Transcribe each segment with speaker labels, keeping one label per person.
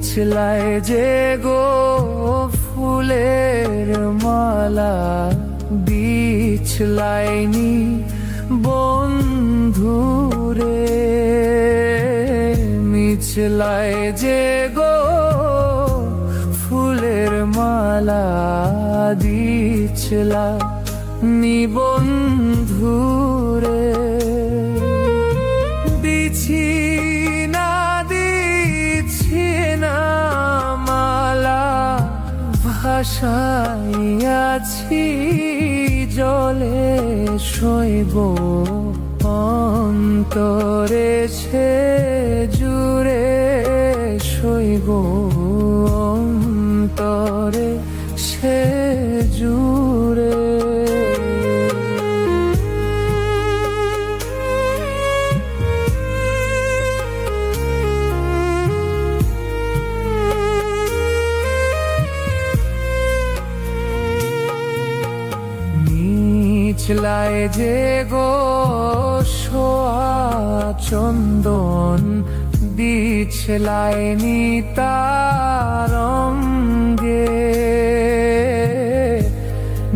Speaker 1: বিছলায় যে গো ফুলের মালা বিছলাইনি বন্ধুরে, মিছলায় যে গো ফুলের মালা দিছলা নিবন্ধুরে, দিছি না দিছি না মালা ভাসাইয়াছি জলে শৈব অন্তরে সে জুড়ে শৈব অন্তরে সে জুড়ে। মিছলায় যে গো সোয়া চন্দন বিছলাইনি তারঙ্গে,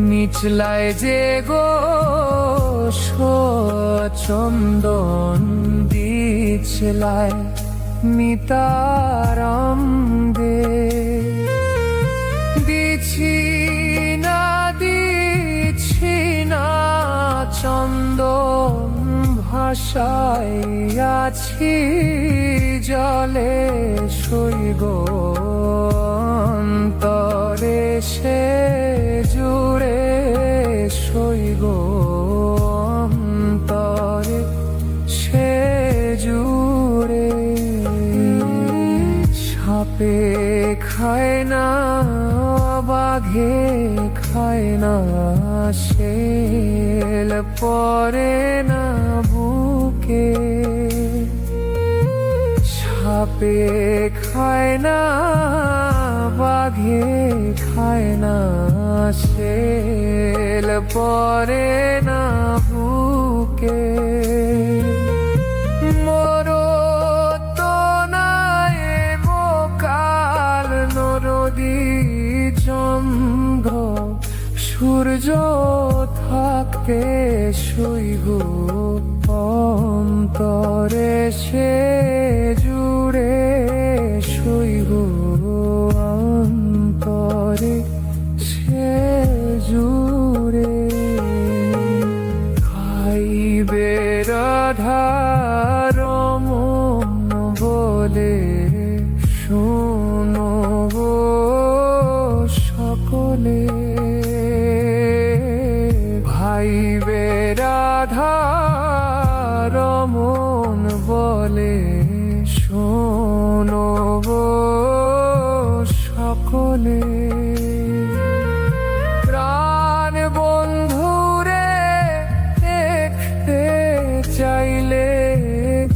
Speaker 1: মিছলায় যে গো সোয়া চন্দন বিছলায় নিতারঙ্গে, দিছি না দিছি না চন্দন ভাসাইয়াছি জলে শৈব অন্তরে সে জুড়ে শৈব অন্তরে সে জুড়ে। সাপে খায় না বাঘে খায় না শেল পরে না বুকে, সাপে খায় না বাঘে খায় না শেল পরে না বুকে, মরো তো নাই মোকাল নরদি চন্দ্র সূর্য থাকতে শৈব অন্তরে সে জুড়ে শৈব অন্তরে সে জুড়ে। খাইবে রাধার মন বলে শোনব সকলে, ভাইবে রাধার মন বলে শোনব সকলে। প্রাণ বন্ধুরে দেখতে চাইলে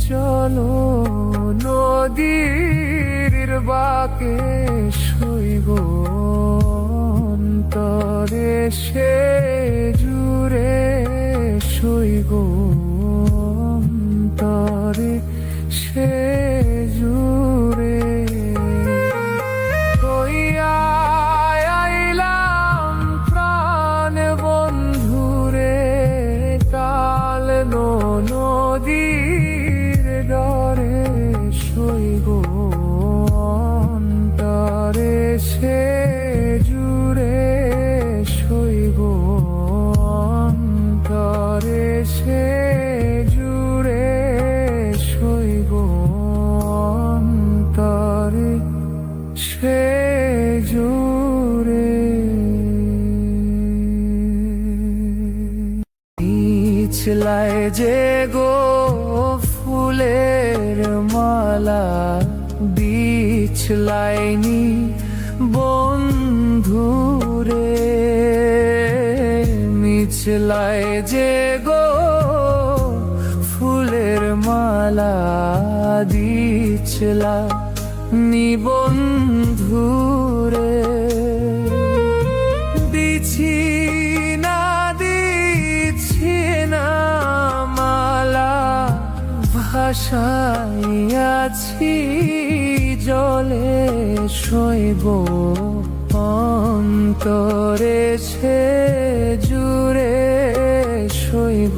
Speaker 1: চলো নদীর বাঁকে শৈব অন্তরে সে জুড়ে শৈব অন্তরে সে জুড়ে। কইয়া আইলাম প্রাণ বন্ধুরে কাল নদীর ডরে শৈব অন্তরে সে জুড়ে শৈব অন্তরে সে জুড়ে শৈব অন্তরে সে জুড়ে। বিছলায় যে গো ফুলের মালা বিছলাইনি বন্ধুরে, মিছলায় যে গো ফুলের মালা দিছলা নিবন্ধুরে, দিছি না দিছি না মালা ভাসাইয়াছি জলে সইব অন্তরে সে জুড়ে সইব